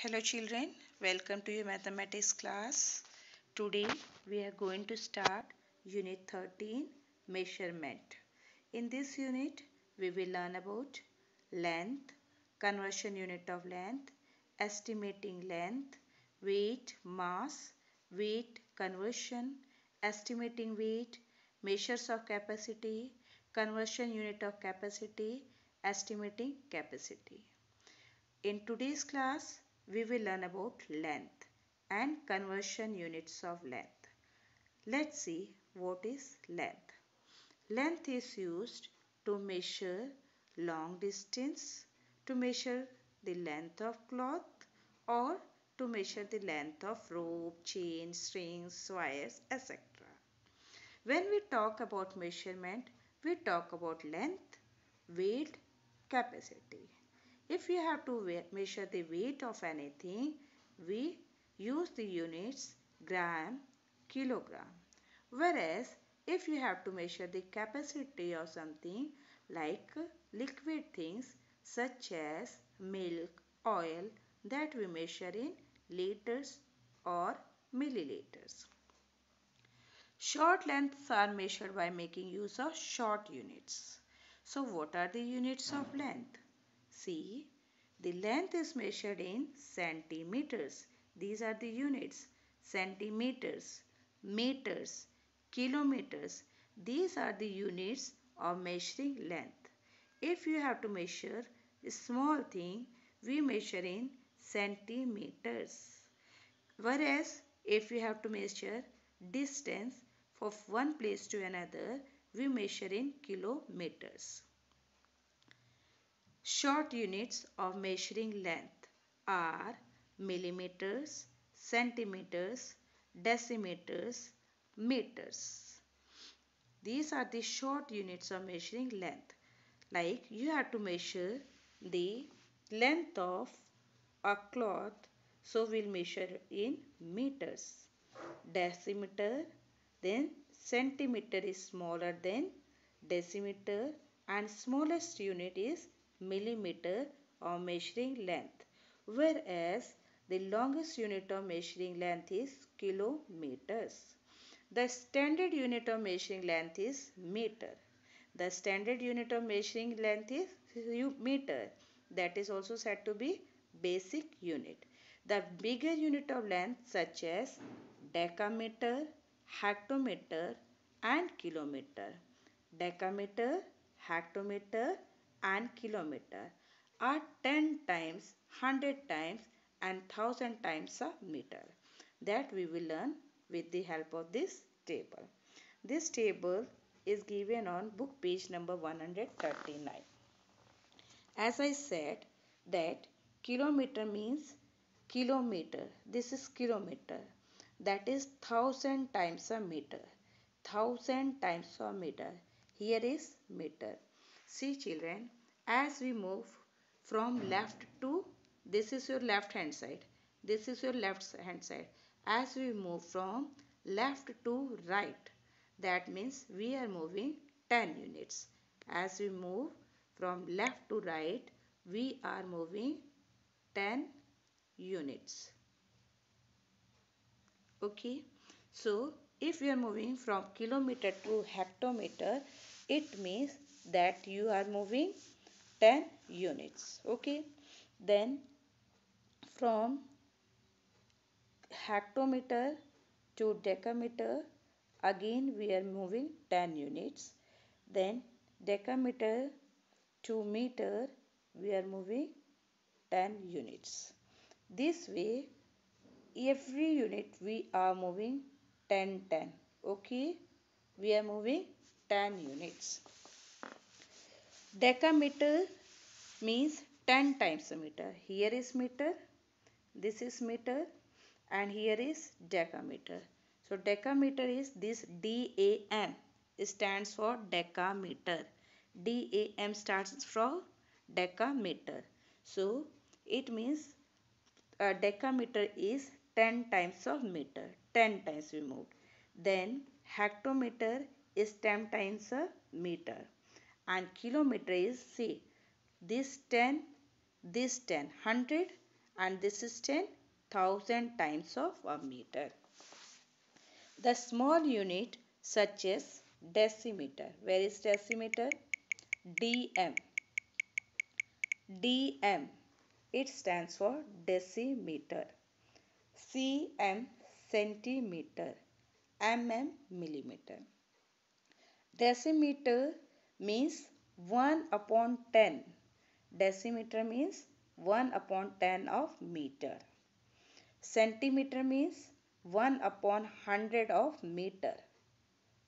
Hello children, welcome to your mathematics class. Today we are going to start unit 13 measurement. In this unit we will learn about length, conversion unit of length, estimating length, weight, mass, weight conversion, estimating weight, measures of capacity, conversion unit of capacity, estimating capacity. In today's class, we will learn about length and conversion units of length. Let's see what is length. Length is used to measure long distance, to measure the length of cloth, or to measure the length of rope, chain, strings, wires, etc. When we talk about measurement, we talk about length, weight, capacity. If you have to measure the weight of anything, we use the units gram, kilogram. Whereas if you have to measure the capacity of something like liquid things such as milk, oil, that we measure in liters or milliliters. Short lengths are measured by making use of short units. So what are the units of length? See, the length is measured in centimeters. These are the units. Centimeters, meters, kilometers. These are the units of measuring length. If you have to measure a small thing, we measure in centimeters. Whereas if we have to measure distance from one place to another, we measure in kilometers. Short units of measuring length are millimeters, centimeters, decimeters, meters. These are the short units of measuring length. Like you have to measure the length of a cloth, so we'll measure in meters. Decimeter, then centimeter is smaller than decimeter and smallest unit is millimeter of measuring length, whereas the longest unit of measuring length is kilometers. The standard unit of measuring length is meter. The standard unit of measuring length is meter. That is also said to be basic unit. The bigger unit of length such as decameter, hectometer and kilometer. Decameter, hectometer and kilometer are 10 times, 100 times and 1000 times a meter. That we will learn with the help of this table. This table is given on book page number 139. As I said that kilometer means kilometer. This is kilometer. That is 1000 times a meter. 1000 times a meter. Here is meter. See children, as we move from left to, this is your left hand side. This is your left hand side. As we move from left to right, that means we are moving 10 units. As we move from left to right, we are moving 10 units. Okay. So, if you are moving from kilometer to hectometer, it means that you are moving 10 units. Okay. Then, from hectometer to decameter, again we are moving 10 units. Then, decameter to meter, we are moving 10 units. This way, every unit we are moving 10 10. Okay, we are moving 10 units. Decameter means 10 times a meter. Here is meter, this is meter and here is decameter. So decameter is this DAM, stands for decameter. DAM stands for decameter. So it means a decameter is 10 times of meter. 10 times we moved. Then hectometer is 10 times a meter. And kilometer is, see, this 10, this 10, 100 and this is 10,000 times of a meter. The small unit such as decimeter. Where is decimeter? DM. DM. It stands for decimeter. cm centimeter. mm millimeter. Decimeter means 1 upon 10. Decimeter means 1 upon 10 of meter. Centimeter means 1 upon 100 of meter.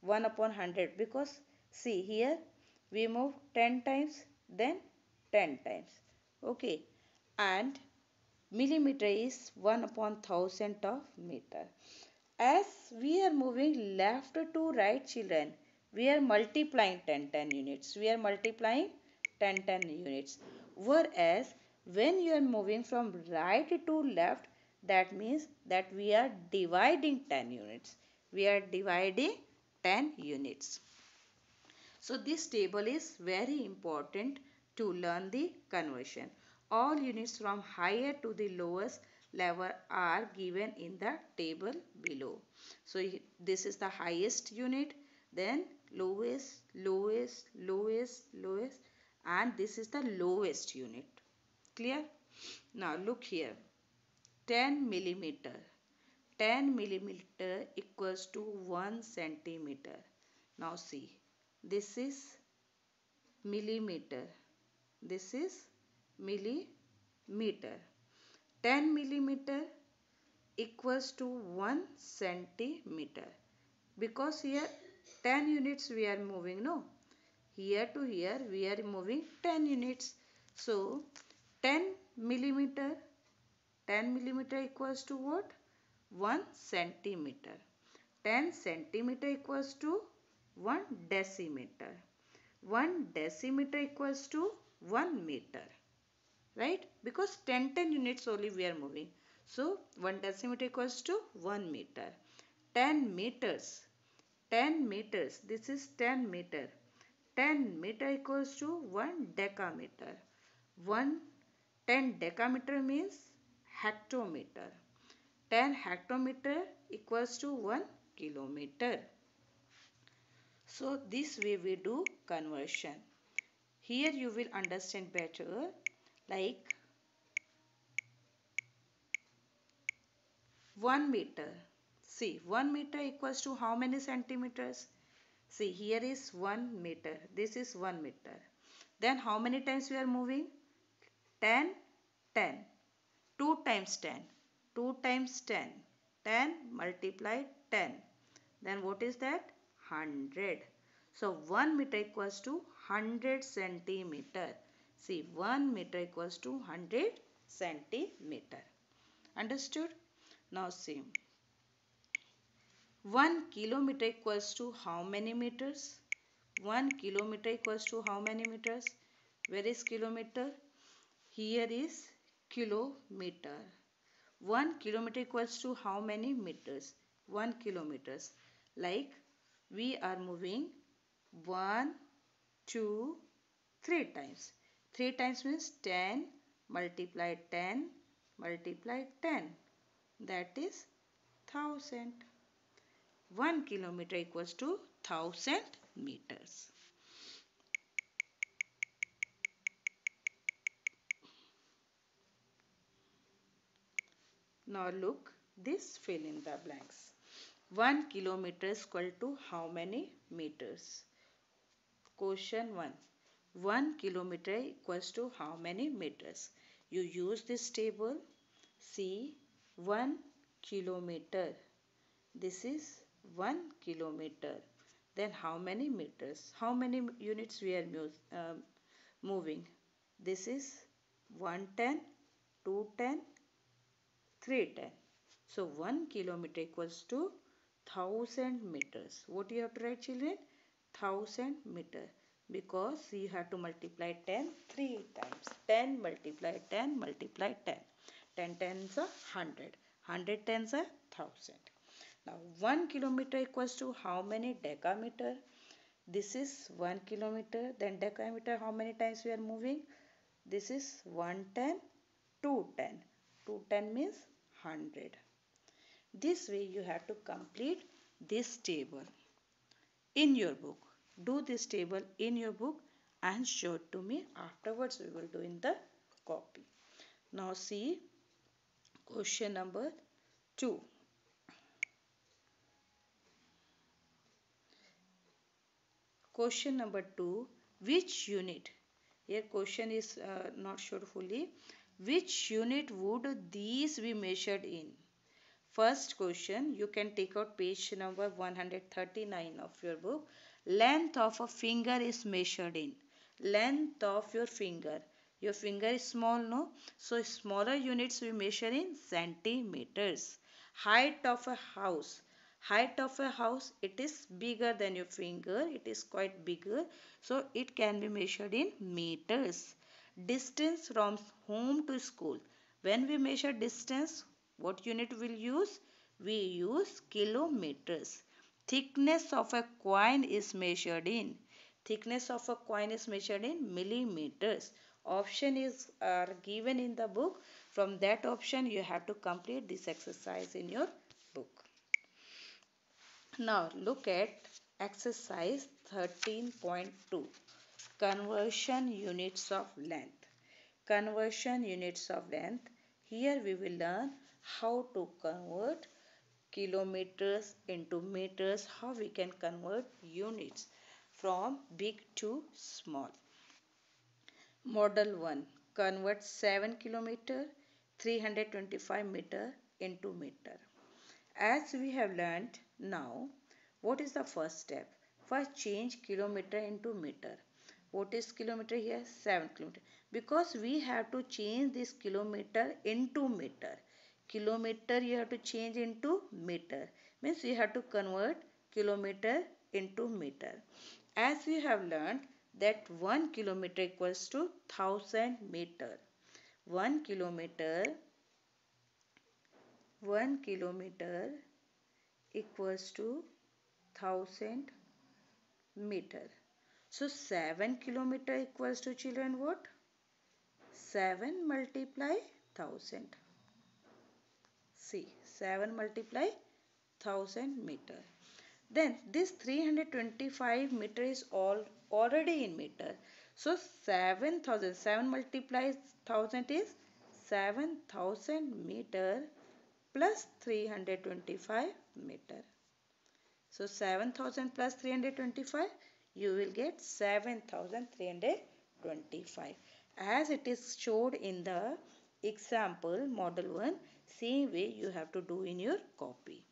1 upon 100, because see here we move 10 times, then 10 times. Okay. And millimeter is 1 upon 1000 of meter. As we are moving left to right, children, we are multiplying 10 units. We are multiplying 10 units. Whereas when you are moving from right to left, that means that we are dividing 10 units. We are dividing 10 units. So this table is very important to learn the conversion. All units from higher to the lowest level are given in the table below. So this is the highest unit, then lowest, lowest, lowest, lowest, and this is the lowest unit. Clear? Now look here. 10 millimeter. 10 millimeter equals to 1 centimeter. Now see, this is millimeter. This is millimeter. 10 millimeter equals to 1 centimeter. Because here 10 units we are moving, no? Here to here we are moving 10 units. So 10 millimeter, 10 millimeter equals to what? 1 centimeter. 10 centimeter equals to 1 decimeter. 1 decimeter equals to 1 meter. Right? Because 10 units only we are moving. So 1 decimeter equals to 1 meter. 10 meters. 10 meters. This is 10 meter. 10 meter equals to 1 decameter. 10 decameter means hectometer. 10 hectometer equals to 1 kilometer. So this way we do conversion. Here you will understand better, like 1 meter. See, 1 meter equals to how many centimeters? See, here is 1 meter. This is 1 meter. Then how many times we are moving? 10, 10. 2 times 10. 2 times 10. 10 multiplied 10. Then what is that? 100. So 1 meter equals to 100 centimeter. See, 1 meter equals to 100 centimeter. Understood? Now see. 1 kilometer equals to how many meters? 1 kilometer equals to how many meters? Where is kilometer? Here is kilometer. 1 kilometer equals to how many meters? 1 kilometers. Like we are moving 1, 2, 3 times. 3 times means 10 multiplied 10 multiplied 10. That is 1000. 1 kilometer equals to 1000 meters. Now look, this fill in the blanks. 1 kilometer is equal to how many meters? Question 1. 1 kilometer equals to how many meters? You use this table. See, 1 kilometer. This is 1 kilometer. Then how many meters? How many units we are moving? This is 110, 210, 310. So 1 kilometer equals to 1000 meters. What you have to write, children? 1000 meter. Because you have to multiply 10 3 times. 10 multiply 10 multiply 10. 10 tens are 100. 100 tens are 1000. Now 1 kilometer equals to how many decameter? This is 1 kilometer. Then decameter, how many times we are moving? This is 110, 210. 10 means 100. This way you have to complete this table in your book. Do this table in your book and show it to me. Afterwards we will do in the copy. Now see question number 2. Question number 2. Which unit? Here question is not sure fully. Which unit would these be measured in? First question, you can take out page number 139 of your book. Length of a finger is measured in. Length of your finger. Your finger is small, no? So smaller units we measure in centimeters. Height of a house. Height of a house, it is bigger than your finger. It is quite bigger. So it can be measured in meters. Distance from home to school. When we measure distance, what unit will use? We use kilometers. Thickness of a coin is measured in. Thickness of a coin is measured in millimeters. Option is given in the book. From that option you have to complete this exercise in your book. Now look at exercise 13.2. Conversion units of length. Conversion units of length. Here we will learn how to convert kilometers into meters, how we can convert units from big to small. Model 1. Convert 7 kilometer 325 meter into meter. As we have learned now, what is the first step? First change kilometer into meter. What is kilometer here? 7 kilometer. Because we have to change this kilometer into meter. Kilometer you have to change into meter. Means you have to convert kilometer into meter. As we have learned that 1 kilometer equals to 1000 meter. 1 kilometer 1 kilometer equals to 1000 meter. So 7 kilometer equals to, children, what? 7 multiply 1000. See, 7 multiply 1000 meter. Then this 325 meter is already in meter. So 7000, 7 multiplies 1000 is 7000 meter plus 325 meter. So 7000 plus 325, you will get 7325. As it is showed in the example model 1, same way you have to do in your copy.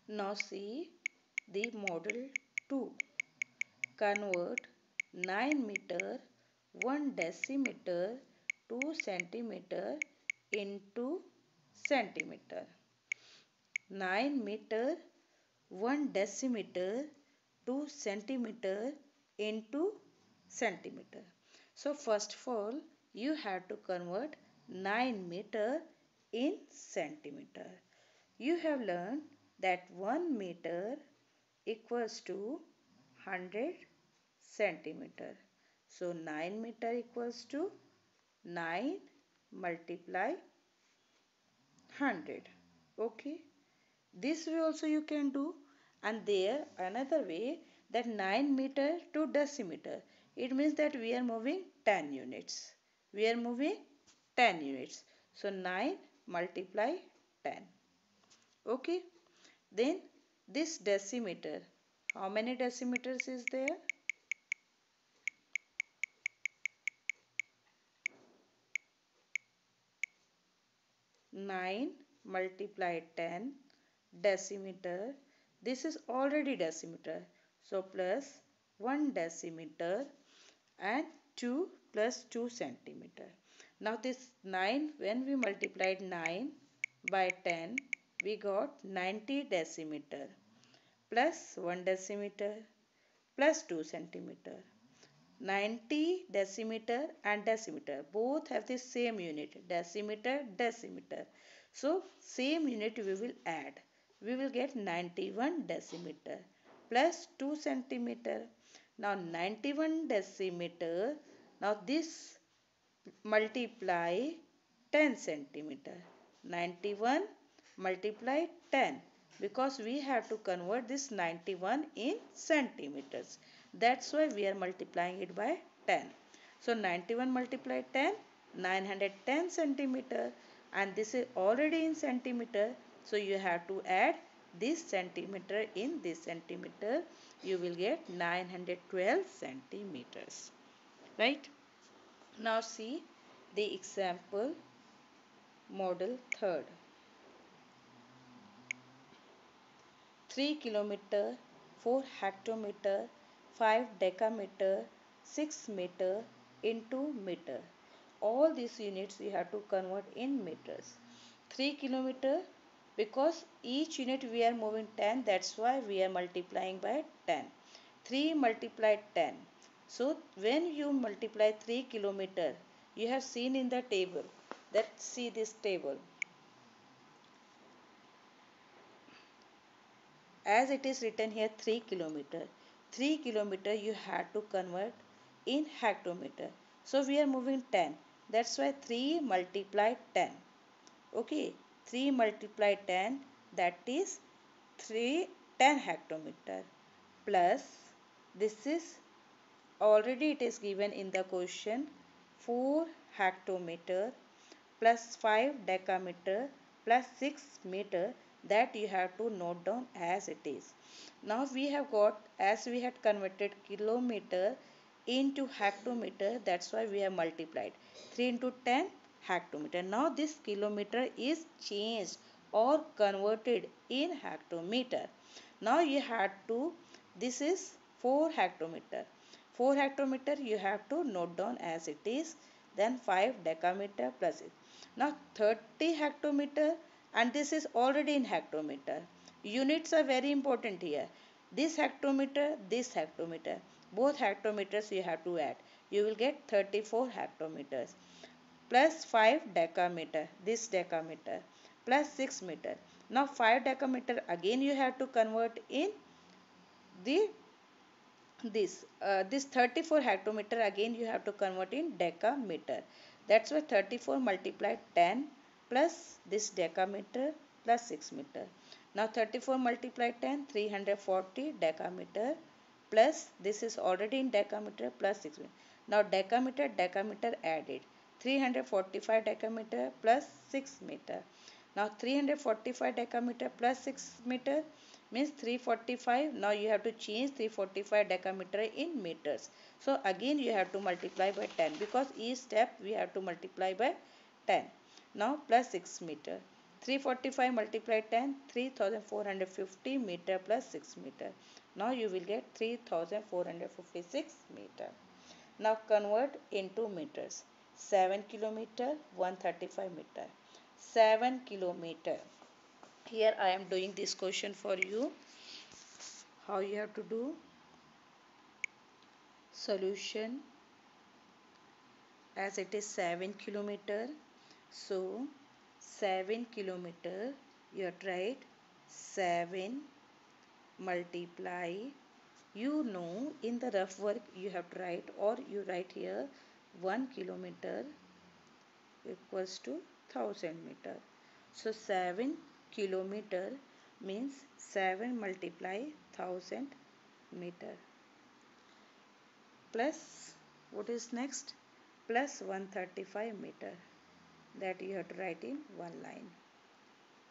Now see the model 2. Convert 9 meter 1 decimeter 2 centimeter into centimeter. 9 meter 1 decimeter 2 centimeter into centimeter. So first of all you have to convert 9 meter in centimeter. You have learned that 1 meter equals to 100 centimeter. So 9 meter equals to 9 multiply 100. Okay. This way also you can do, and there another way, that 9 meter to decimeter. It means that we are moving 10 units. We are moving 10 units. So 9 multiply 10. Okay. Then this decimeter. How many decimeters is there? 9 multiply 10 decimeter. This is already decimeter. So plus 1 decimeter and 2 plus 2 centimeter. Now this 9, when we multiplied 9 by 10, we got 90 decimeter plus 1 decimeter plus 2 centimeter. 90 decimeter and decimeter both have the same unit, decimeter. So same unit we will add. We will get 91 decimeter plus 2 centimeter. Now 91 decimeter. Now this multiply 10 centimeter. 91 multiply 10, because we have to convert this 91 in centimeters. That's why we are multiplying it by 10. So 91 multiply 10, 910 centimeter, and this is already in centimeter. So you have to add this centimeter in this centimeter. You will get 912 centimeters. Right? Now see the example model third. 3 kilometer, 4 hectometer, 5 decameter, 6 meter into meter. All these units you have to convert in meters. 3 kilometer, because each unit we are moving 10, that's why we are multiplying by 10. 3 multiplied 10. So when you multiply 3 kilometer, you have seen in the table. Let's see this table. As it is written here 3 kilometer. 3 kilometer you have to convert in hectometer. So we are moving 10. That's why 3 multiplied 10. Okay. 3 multiplied 10, that is 10 hectometer, plus this is already it is given in the question 4 hectometer plus 5 decameter plus 6 meter, that you have to note down as it is. Now we have got, as we had converted kilometer into hectometer, that's why we have multiplied 3 into 10 hectometer. Now this kilometer is changed or converted in hectometer. Now you have to, this is 4 hectometer. 4 hectometer you have to note down as it is, then 5 decameter plus it. Now 30 hectometer, and this is already in hectometer. Units are very important here. This hectometer, both hectometers you have to add. You will get 34 hectometers plus 5 decameter, this decameter plus 6 meter. Now 5 decameter again you have to convert in the this 34 hectometer again you have to convert in decameter. That's why 34 multiplied 10 plus this decameter plus 6 meter. Now 34 multiplied 10, 340 decameter, plus this is already in decameter plus 6 meter. Now decameter added. 345 decameter plus 6 meter. Now 345 decameter plus 6 meter means 345. Now you have to change 345 decameter in meters. So again you have to multiply by 10, because each step we have to multiply by 10. Now plus 6 meter. 345 multiplied 10, 3450 meter plus 6 meter. Now you will get 3456 meter. Now convert into meters. 7 kilometer, 135 meter. 7 kilometer. Here I am doing this question for you. How you have to do? Solution, as it is 7 kilometer. So 7 kilometer, you have to write 7 multiply. You know in the rough work you have to write, or you write here 1 kilometer equals to 1000 meter. So 7 kilometer means 7 multiply 1000 meter, plus what is next, plus 135 meter, that you have to write in one line.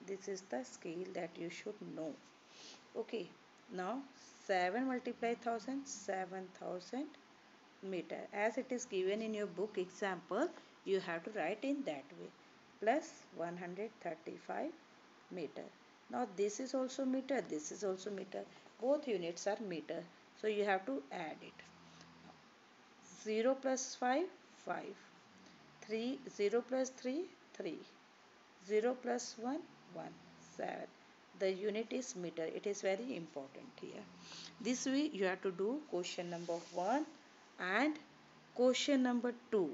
This is the scale that you should know. Okay, now 7 multiply 1000, 7000 meter. As it is given in your book example, you have to write in that way, plus 135 meter. Now this is also meter, this is also meter. Both units are meter. So you have to add it. 0 plus 5, 5. 3, 0 plus 3, 3. 0 plus 1, 1. 7. The unit is meter. It is very important here. This way you have to do question number 1 and question number 2.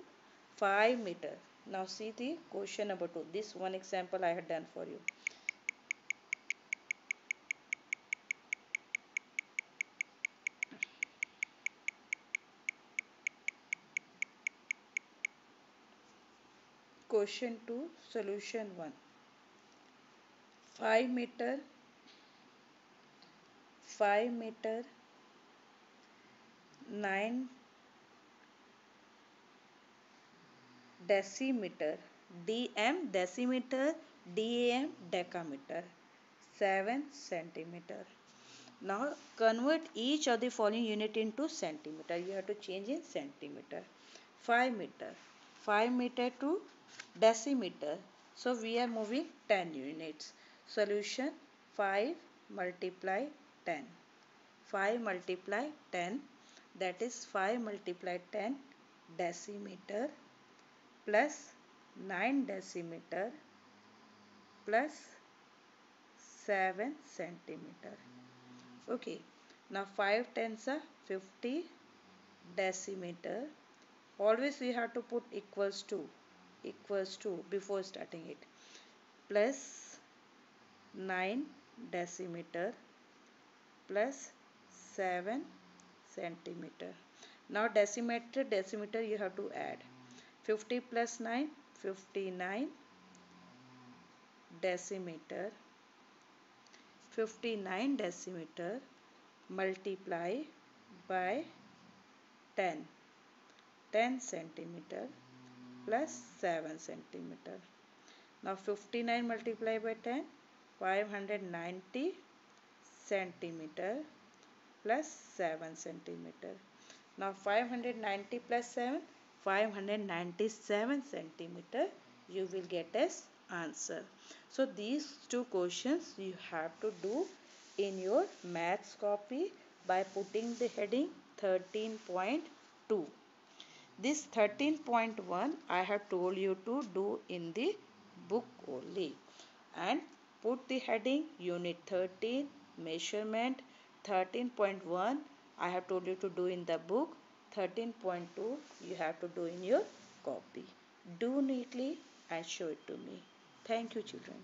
5 meter. Now see the question number 2. This one example I have done for you. question 2, solution 1. 5 meter, 5 meter, 9 decimeter, dm decimeter, dam decameter, 7 centimeter. Now convert each of the following unit into centimeter. You have to change in centimeter. 5 meter. 5 meter to decimeter. So we are moving 10 units. Solution 5 multiply 10. 5 multiply 10, that is 5 multiply 10 decimeter plus 9 decimeter plus 7 centimeter. Okay, now 5 tens are 50 decimeter. Always we have to put equals to before starting it, plus 9 decimeter plus 7 centimeter. Now decimeter you have to add. 50 plus 9, 59 decimeter. 59 decimeter multiply by 10. 10 centimeter plus 7 centimeter. Now 59 multiplied by 10, 590 centimeter plus 7 centimeter. Now 590 plus 7, 597 centimeter you will get as answer. So these two questions you have to do in your maths copy by putting the heading 13.2. This 13.1 I have told you to do in the book only, and put the heading unit 13 measurement. 13.1 I have told you to do in the book. 13.2 you have to do in your copy. Do neatly and show it to me. Thank you, children.